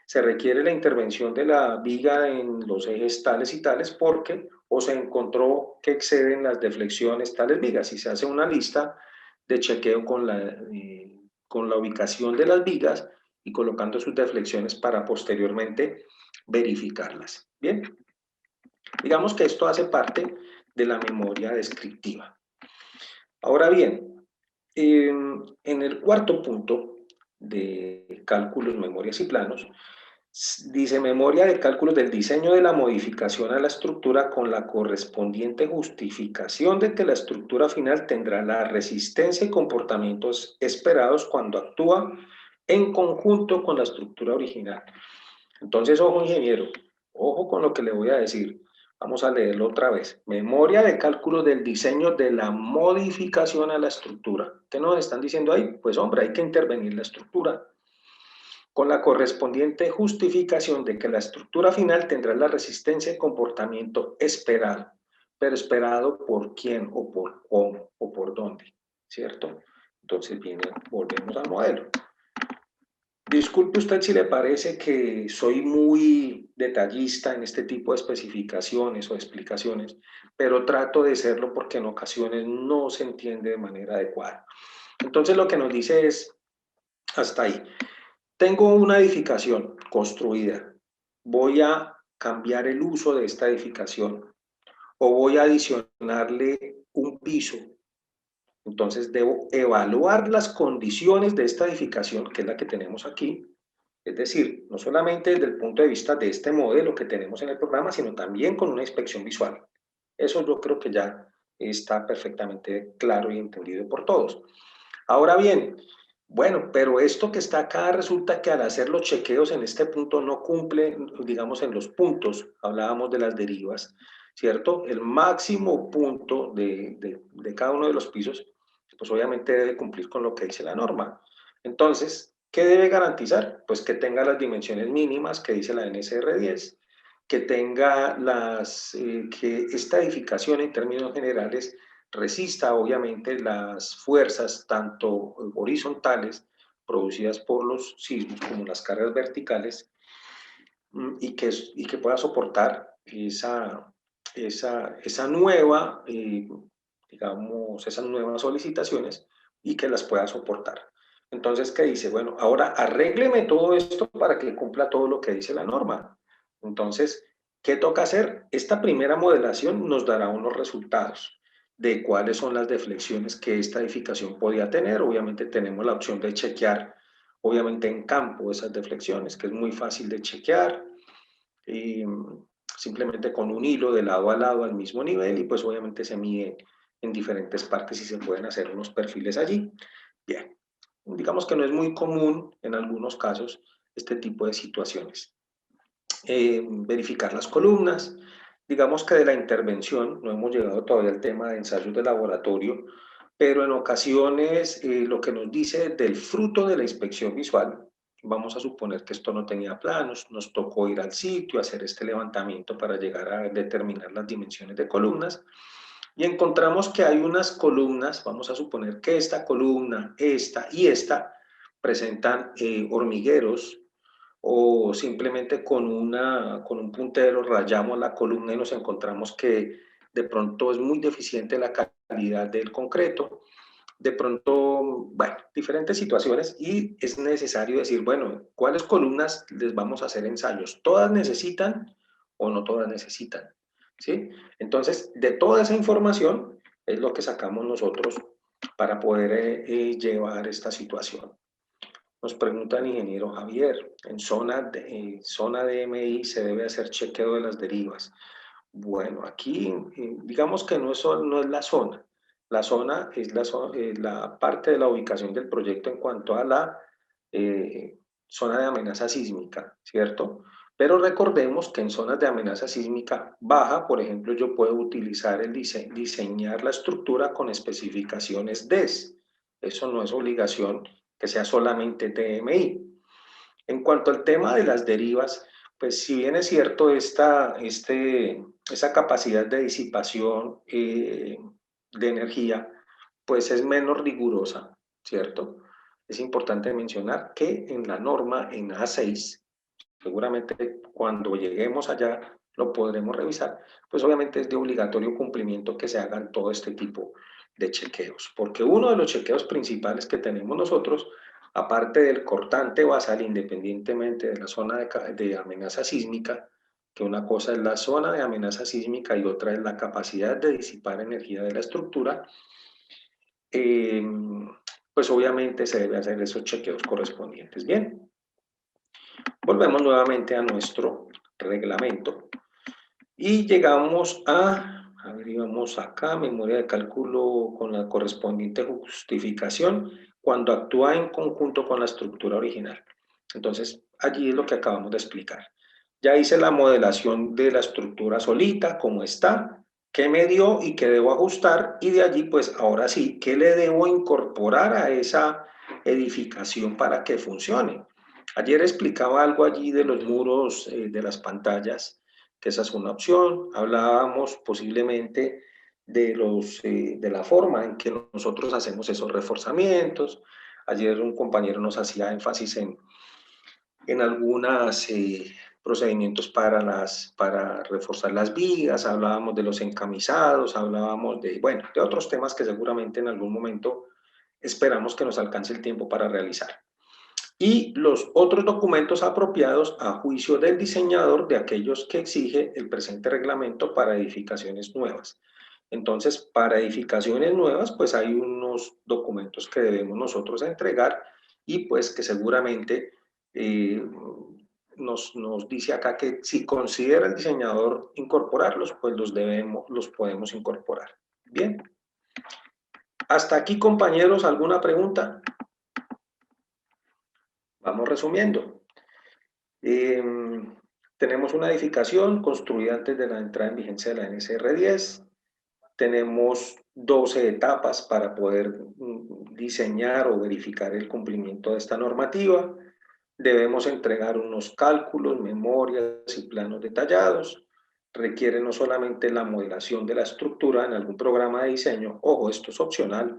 se requiere la intervención de la viga en los ejes tales y tales porque o se encontró que exceden las deflexiones tales vigas y se hace una lista de chequeo con la ubicación de las vigas y colocando sus deflexiones para posteriormente verificarlas. Bien. Digamos que esto hace parte de la memoria descriptiva. Ahora bien, en el cuarto punto de cálculos, memorias y planos, dice memoria de cálculos del diseño de la modificación a la estructura con la correspondiente justificación de que la estructura final tendrá la resistencia y comportamientos esperados cuando actúa en conjunto con la estructura original. Entonces, ojo ingeniero, ojo con lo que le voy a decir. Vamos a leerlo otra vez. Memoria de cálculo del diseño de la modificación a la estructura. ¿Qué nos están diciendo ahí? Pues hombre, hay que intervenir la estructura con la correspondiente justificación de que la estructura final tendrá la resistencia y comportamiento esperado. Pero esperado por quién o por cómo o por dónde, ¿cierto? Entonces volvemos al modelo. Disculpe usted si le parece que soy muy detallista en este tipo de especificaciones o explicaciones, pero trato de serlo porque en ocasiones no se entiende de manera adecuada. Entonces lo que nos dice es, Hasta ahí. Tengo una edificación construida. Voy a cambiar el uso de esta edificación o voy a adicionarle un piso. Entonces debo evaluar las condiciones de esta edificación, que es la que tenemos aquí. Es decir, no solamente desde el punto de vista de este modelo que tenemos en el programa, sino también con una inspección visual. Eso yo creo que ya está perfectamente claro y entendido por todos. Ahora bien, bueno, pero esto que está acá resulta que al hacer los chequeos en este punto no cumple, digamos, en los puntos, hablábamos de las derivas, ¿cierto? El máximo punto de cada uno de los pisos, pues obviamente debe cumplir con lo que dice la norma. Entonces, ¿qué debe garantizar? Pues que tenga las dimensiones mínimas que dice la NSR10, que tenga que esta edificación en términos generales resista obviamente las fuerzas tanto horizontales producidas por los sismos como las cargas verticales y que pueda soportar esa nueva, digamos, esas nuevas solicitaciones y que las pueda soportar. Entonces, ¿qué dice? Bueno, ahora arrégleme todo esto para que cumpla todo lo que dice la norma. Entonces, ¿qué toca hacer? Esta primera modelación nos dará unos resultados de cuáles son las deflexiones que esta edificación podía tener. Obviamente tenemos la opción de chequear, obviamente en campo, esas deflexiones, que es muy fácil de chequear, y simplemente con un hilo de lado a lado al mismo nivel y pues obviamente se mide en diferentes partes y se pueden hacer unos perfiles allí. Bien, digamos que no es muy común en algunos casos este tipo de situaciones. Verificar las columnas. Digamos que de la intervención, no hemos llegado todavía al tema de ensayos de laboratorio, pero en ocasiones lo que nos dice del fruto de la inspección visual, vamos a suponer que esto no tenía planos, nos tocó ir al sitio, hacer este levantamiento para llegar a determinar las dimensiones de columnas, y encontramos que hay unas columnas, vamos a suponer que esta columna, esta y esta, presentan hormigueros o simplemente con un puntero rayamos la columna y nos encontramos que de pronto es muy deficiente la calidad del concreto, de pronto, bueno, diferentes situaciones y es necesario decir, bueno, ¿cuáles columnas les vamos a hacer ensayos? ¿Todas necesitan o no todas necesitan? ¿Sí? Entonces, de toda esa información es lo que sacamos nosotros para poder llevar esta situación. Nos pregunta el ingeniero Javier, en zona DMI se debe hacer chequeo de las derivas. Bueno, aquí digamos que no es la zona. La zona es la parte de la ubicación del proyecto en cuanto a la zona de amenaza sísmica, ¿cierto? Pero recordemos que en zonas de amenaza sísmica baja, por ejemplo, yo puedo utilizar diseñar la estructura con especificaciones DES. Eso no es obligación que sea solamente TMI. En cuanto al tema de las derivas, pues si bien es cierto esa capacidad de disipación de energía, pues es menos rigurosa, ¿cierto? Es importante mencionar que en la norma, en A6, seguramente cuando lleguemos allá lo podremos revisar, pues obviamente es de obligatorio cumplimiento que se hagan todo este tipo de chequeos, porque uno de los chequeos principales que tenemos nosotros, aparte del cortante basal, independientemente de la zona de amenaza sísmica, que una cosa es la zona de amenaza sísmica y otra es la capacidad de disipar energía de la estructura, eh, pues obviamente se debe hacer esos chequeos correspondientes. Bien, volvemos nuevamente a nuestro reglamento y llegamos a ver, íbamos acá, memoria de cálculo con la correspondiente justificación cuando actúa en conjunto con la estructura original. Entonces, allí es lo que acabamos de explicar. Ya hice la modelación de la estructura solita, cómo está, qué me dio y qué debo ajustar, y de allí, pues ahora sí, qué le debo incorporar a esa edificación para que funcione. Ayer explicaba algo allí de los muros de las pantallas, que esa es una opción. Hablábamos posiblemente de la forma en que nosotros hacemos esos reforzamientos. Ayer un compañero nos hacía énfasis en algunos procedimientos para reforzar las vigas, hablábamos de los encamisados, hablábamos bueno, de otros temas que seguramente en algún momento esperamos que nos alcance el tiempo para realizar. y los otros documentos apropiados a juicio del diseñador de aquellos que exige el presente reglamento para edificaciones nuevas. Entonces, para edificaciones nuevas, pues hay unos documentos que debemos nosotros entregar y pues que seguramente nos dice acá que si considera el diseñador incorporarlos, pues los podemos incorporar. Bien. Hasta aquí, compañeros, ¿alguna pregunta? Vamos resumiendo. Tenemos una edificación construida antes de la entrada en vigencia de la NSR 10. Tenemos 12 etapas para poder diseñar o verificar el cumplimiento de esta normativa. Debemos entregar unos cálculos, memorias y planos detallados. Requiere no solamente la modelación de la estructura en algún programa de diseño, ojo, esto es opcional.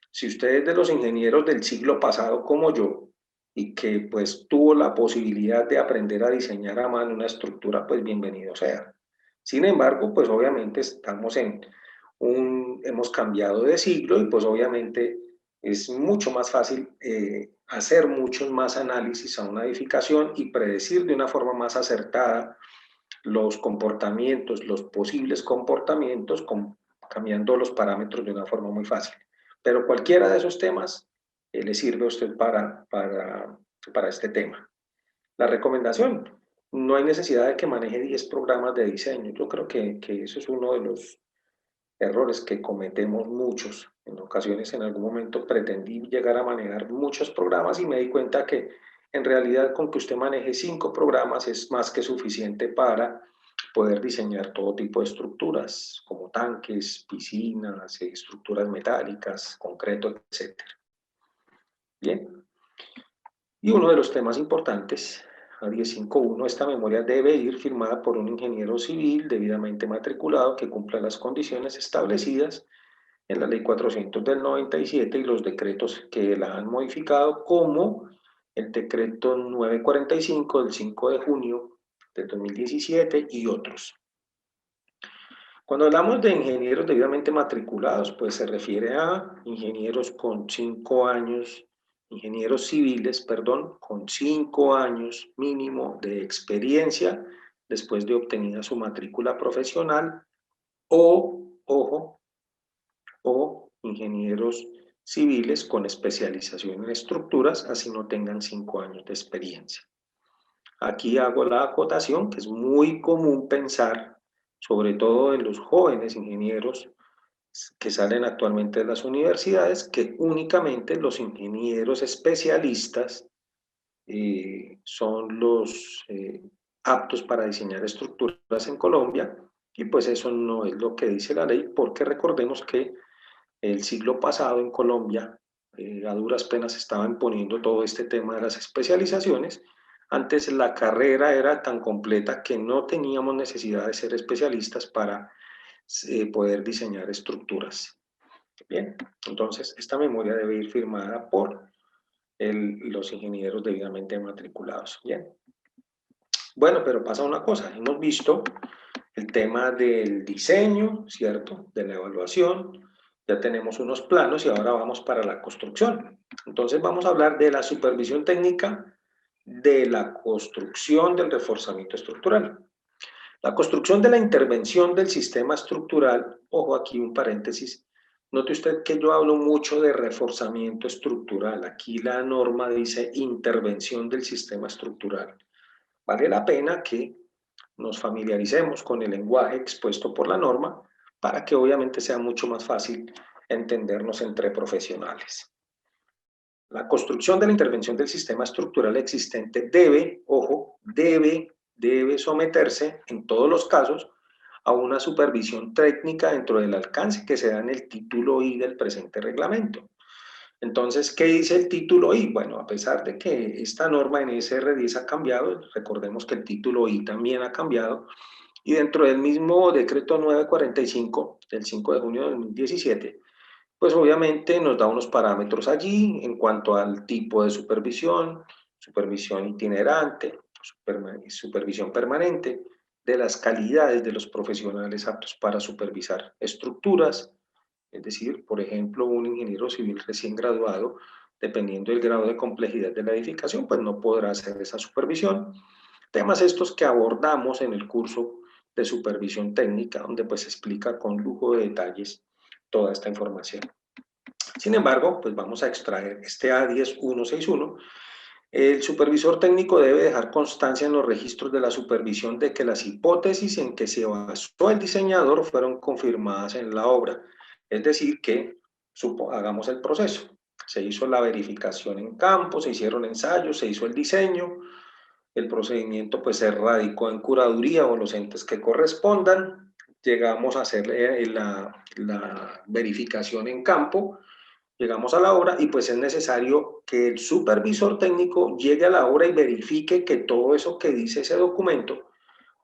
Si usted es de los ingenieros del siglo pasado como yo, y que pues tuvo la posibilidad de aprender a diseñar a mano una estructura, pues bienvenido sea. Sin embargo, pues obviamente hemos cambiado de siglo y pues obviamente es mucho más fácil hacer muchos más análisis a una edificación y predecir de una forma más acertada los comportamientos, los posibles comportamientos, cambiando los parámetros de una forma muy fácil. Pero cualquiera de esos temas le sirve a usted para este tema. La recomendación, no hay necesidad de que maneje 10 programas de diseño. Yo creo que eso es uno de los errores que cometemos muchos. En ocasiones, en algún momento, pretendí llegar a manejar muchos programas y me di cuenta que en realidad con que usted maneje 5 programas es más que suficiente para poder diseñar todo tipo de estructuras, como tanques, piscinas, estructuras metálicas, concreto, etc. Bien, y uno de los temas importantes, a 10.5.1, esta memoria debe ir firmada por un ingeniero civil debidamente matriculado que cumpla las condiciones establecidas en la Ley 400 del 97 y los decretos que la han modificado, como el decreto 945 del 5 de junio del 2017 y otros. Cuando hablamos de ingenieros debidamente matriculados, pues se refiere a ingenieros con 5 años, ingenieros civiles, perdón, con 5 años mínimo de experiencia después de obtenida su matrícula profesional o, ojo, o ingenieros civiles con especialización en estructuras, así no tengan 5 años de experiencia. Aquí hago la acotación que es muy común pensar, sobre todo en los jóvenes ingenieros que salen actualmente de las universidades, que únicamente los ingenieros especialistas son los aptos para diseñar estructuras en Colombia, y pues eso no es lo que dice la ley, porque recordemos que el siglo pasado en Colombia, a duras penas estaba imponiendo todo este tema de las especializaciones. Antes la carrera era tan completa que no teníamos necesidad de ser especialistas para poder diseñar estructuras. Bien, entonces esta memoria debe ir firmada por los ingenieros debidamente matriculados. Bien. Bueno, pero pasa una cosa, hemos visto el tema del diseño, ¿cierto? De la evaluación, ya tenemos unos planos y ahora vamos para la construcción. Entonces vamos a hablar de la supervisión técnica de la construcción del reforzamiento estructural. La construcción de la intervención del sistema estructural, ojo aquí un paréntesis, note usted que yo hablo mucho de reforzamiento estructural, aquí la norma dice intervención del sistema estructural. Vale la pena que nos familiaricemos con el lenguaje expuesto por la norma para que obviamente sea mucho más fácil entendernos entre profesionales. La construcción de la intervención del sistema estructural existente debe, ojo, debe someterse en todos los casos a una supervisión técnica dentro del alcance que se da en el título I del presente reglamento. Entonces, ¿qué dice el título I? Bueno, a pesar de que esta norma en SR10 ha cambiado, recordemos que el título I también ha cambiado, y dentro del mismo decreto 945 del 5 de junio de 2017, pues obviamente nos da unos parámetros allí en cuanto al tipo de supervisión, supervisión itinerante, supervisión permanente, de las calidades de los profesionales aptos para supervisar estructuras, es decir, por ejemplo, un ingeniero civil recién graduado dependiendo del grado de complejidad de la edificación, pues no podrá hacer esa supervisión. Temas estos que abordamos en el curso de supervisión técnica, donde pues se explica con lujo de detalles toda esta información. Sin embargo, pues vamos a extraer este A10161. El supervisor técnico debe dejar constancia en los registros de la supervisión de que las hipótesis en que se basó el diseñador fueron confirmadas en la obra. Es decir, que hagamos el proceso. Se hizo la verificación en campo, se hicieron ensayos, se hizo el diseño, el procedimiento pues se radicó en curaduría o los entes que correspondan, llegamos a hacer la verificación en campo, llegamos a la obra y pues es necesario que el supervisor técnico llegue a la obra y verifique que todo eso que dice ese documento,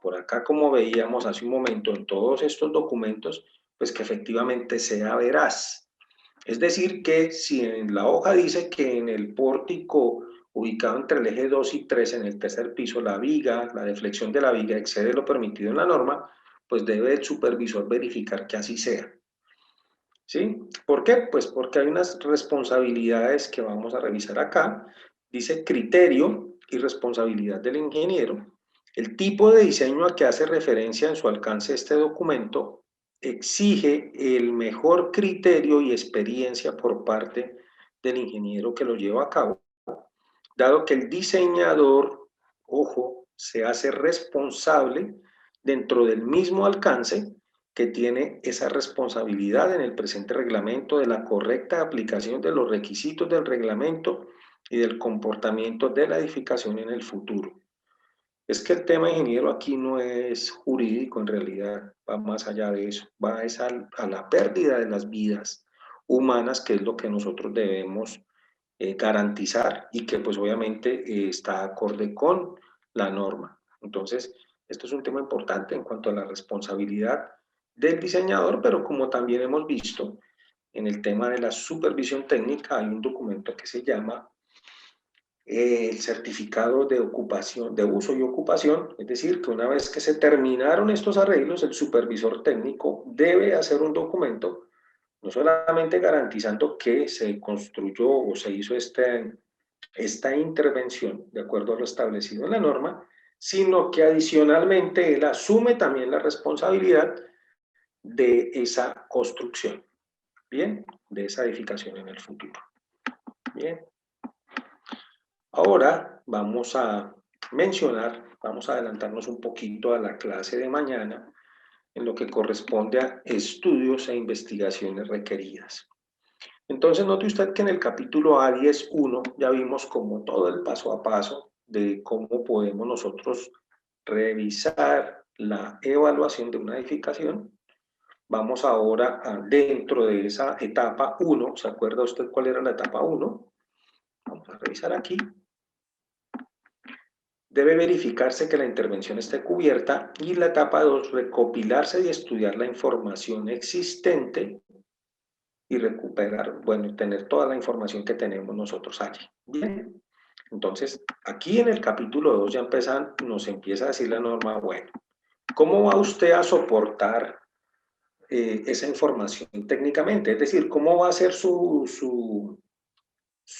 por acá como veíamos hace un momento en todos estos documentos, pues que efectivamente sea veraz. Es decir, que si en la hoja dice que en el pórtico ubicado entre el eje 2 y 3 en el tercer piso, la viga, la deflexión de la viga excede lo permitido en la norma, pues debe el supervisor verificar que así sea. ¿Sí? ¿Por qué? Pues porque hay unas responsabilidades que vamos a revisar acá. Dice criterio y responsabilidad del ingeniero. El tipo de diseño a que hace referencia en su alcance este documento exige el mejor criterio y experiencia por parte del ingeniero que lo lleva a cabo, dado que el diseñador, ojo, se hace responsable dentro del mismo alcance que tiene esa responsabilidad en el presente reglamento de la correcta aplicación de los requisitos del reglamento y del comportamiento de la edificación en el futuro. Es que el tema ingeniero aquí no es jurídico, en realidad va más allá de eso, va a la pérdida de las vidas humanas, que es lo que nosotros debemos garantizar y que pues obviamente está acorde con la norma. Entonces, esto es un tema importante en cuanto a la responsabilidad del diseñador, pero como también hemos visto en el tema de la supervisión técnica, hay un documento que se llama el certificado de ocupación, de uso y ocupación, es decir, que una vez que se terminaron estos arreglos, el supervisor técnico debe hacer un documento no solamente garantizando que se construyó o se hizo esta intervención de acuerdo a lo establecido en la norma, sino que adicionalmente él asume también la responsabilidad de esa construcción, ¿bien? De esa edificación en el futuro, ¿bien? Ahora vamos a mencionar, vamos a adelantarnos un poquito a la clase de mañana en lo que corresponde a estudios e investigaciones requeridas. Entonces, note usted que en el capítulo A10.1 ya vimos como todo el paso a paso de cómo podemos nosotros revisar la evaluación de una edificación. Vamos ahora dentro de esa etapa 1, ¿se acuerda usted cuál era la etapa 1? Vamos a revisar aquí. Debe verificarse que la intervención esté cubierta y la etapa 2, recopilarse y estudiar la información existente y recuperar, bueno, tener toda la información que tenemos nosotros allí. Bien, entonces aquí en el capítulo 2 ya nos empieza a decir la norma, bueno, ¿cómo va usted a soportar esa información técnicamente? Es decir, ¿cómo va a ser su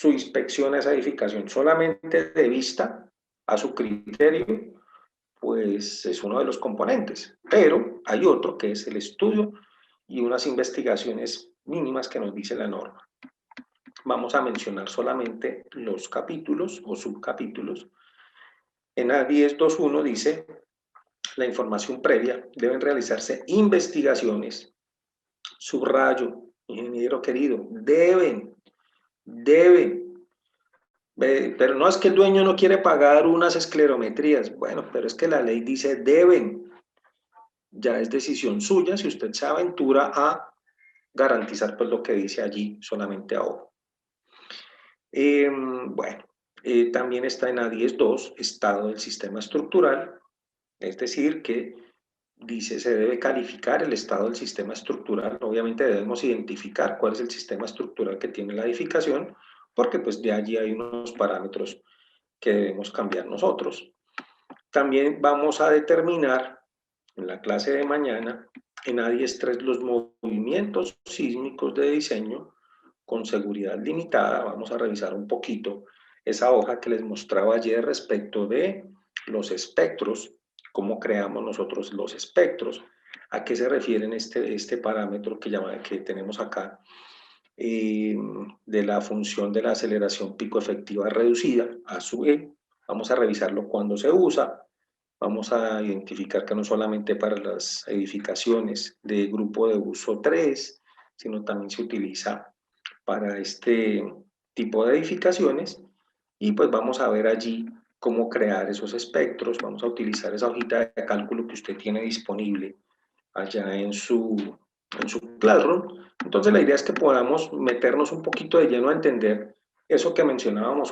inspección a esa edificación? ¿Solamente de vista a su criterio? Pues es uno de los componentes, pero hay otro que es el estudio y unas investigaciones mínimas que nos dice la norma. Vamos a mencionar solamente los capítulos o subcapítulos. En A10.2.1 dice, la información previa, deben realizarse investigaciones, subrayo, ingeniero querido, deben, pero no es que el dueño no quiere pagar unas esclerometrías, bueno, pero es que la ley dice deben, ya es decisión suya si usted se aventura a garantizar pues lo que dice allí solamente a ojo. Bueno, también está en A10.2, estado del sistema estructural, es decir, que dice se debe calificar el estado del sistema estructural. Obviamente debemos identificar cuál es el sistema estructural que tiene la edificación, porque pues de allí hay unos parámetros que debemos cambiar nosotros. También vamos a determinar en la clase de mañana, en A10.3, los movimientos sísmicos de diseño con seguridad limitada. Vamos a revisar un poquito esa hoja que les mostraba ayer respecto de los espectros, cómo creamos nosotros los espectros, a qué se refiere este parámetro que tenemos acá, de la función de la aceleración pico efectiva reducida, A sub E. Vamos a revisarlo cuando se usa. Vamos a identificar que no solamente para las edificaciones de grupo de uso 3, sino también se utiliza para este tipo de edificaciones. Y pues vamos a ver allí cómo crear esos espectros. Vamos a utilizar esa hojita de cálculo que usted tiene disponible allá en su Classroom. Entonces la idea es que podamos meternos un poquito de lleno a entender eso que mencionábamos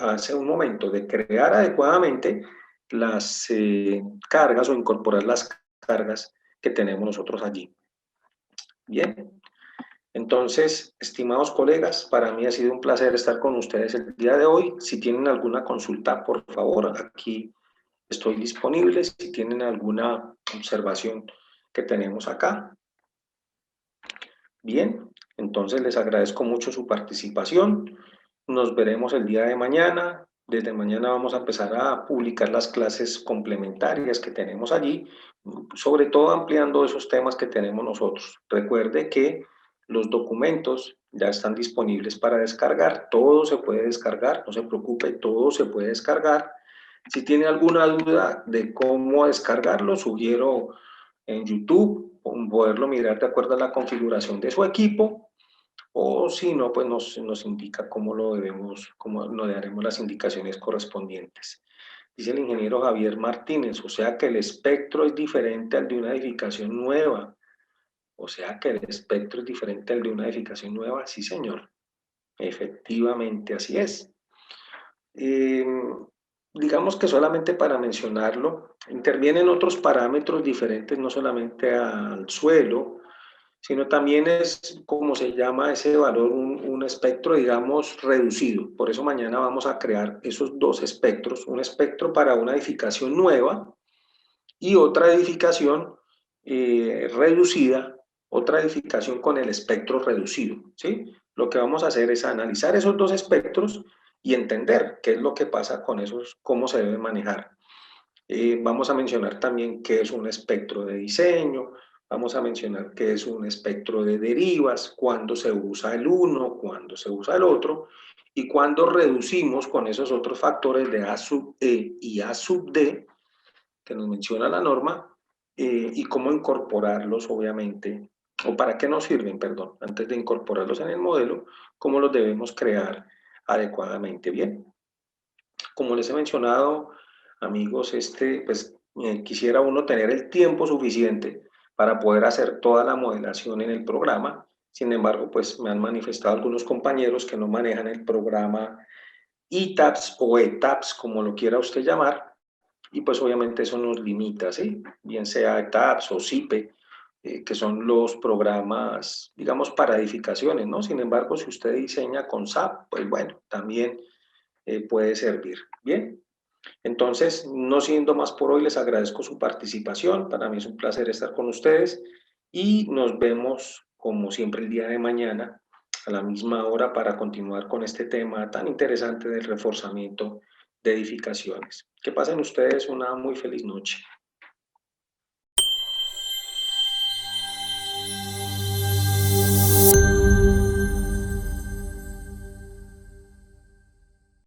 hace un momento, de crear adecuadamente las cargas o incorporar las cargas que tenemos nosotros allí. Bien, entonces, estimados colegas, para mí ha sido un placer estar con ustedes el día de hoy. Si tienen alguna consulta, por favor, aquí estoy disponible. Si tienen alguna observación que tenemos acá. Bien, entonces les agradezco mucho su participación. Nos veremos el día de mañana. Desde mañana vamos a empezar a publicar las clases complementarias que tenemos allí, sobre todo ampliando esos temas que tenemos nosotros. Recuerde que los documentos ya están disponibles para descargar. Todo se puede descargar, no se preocupe, todo se puede descargar. Si tiene alguna duda de cómo descargarlo, sugiero en YouTube poderlo mirar de acuerdo a la configuración de su equipo, o si no, pues nos indica cómo nos daremos las indicaciones correspondientes. Dice el ingeniero Javier Martínez, o sea que el espectro es diferente al de una edificación nueva. O sea que el espectro es diferente al de una edificación nueva. Sí, señor. Efectivamente, así es. Digamos que solamente para mencionarlo, intervienen otros parámetros diferentes, no solamente al suelo, sino también es, como se llama ese valor, un espectro, digamos, reducido. Por eso mañana vamos a crear esos dos espectros, un espectro para una edificación nueva y otra edificación reducida, otra edificación con el espectro reducido, ¿sí? Lo que vamos a hacer es analizar esos dos espectros y entender qué es lo que pasa con esos, cómo se deben manejar. Vamos a mencionar también qué es un espectro de diseño, vamos a mencionar qué es un espectro de derivas, cuándo se usa el uno, cuándo se usa el otro, y cuándo reducimos con esos otros factores de A sub E y A sub D, que nos menciona la norma, y cómo incorporarlos, obviamente, o para qué nos sirven, perdón, antes de incorporarlos en el modelo, cómo los debemos crear adecuadamente. Bien, como les he mencionado, amigos, quisiera uno tener el tiempo suficiente para poder hacer toda la modelación en el programa. Sin embargo, pues me han manifestado algunos compañeros que no manejan el programa ETABS o ETABS, como lo quiera usted llamar, y pues obviamente eso nos limita, ¿sí? Bien sea ETABS o CIPE, que son los programas, digamos, para edificaciones, ¿no? Sin embargo, si usted diseña con SAP, pues bueno, también puede servir. Bien, entonces, no siendo más por hoy, les agradezco su participación. Para mí es un placer estar con ustedes y nos vemos, como siempre, el día de mañana a la misma hora para continuar con este tema tan interesante del reforzamiento de edificaciones. Que pasen ustedes una muy feliz noche.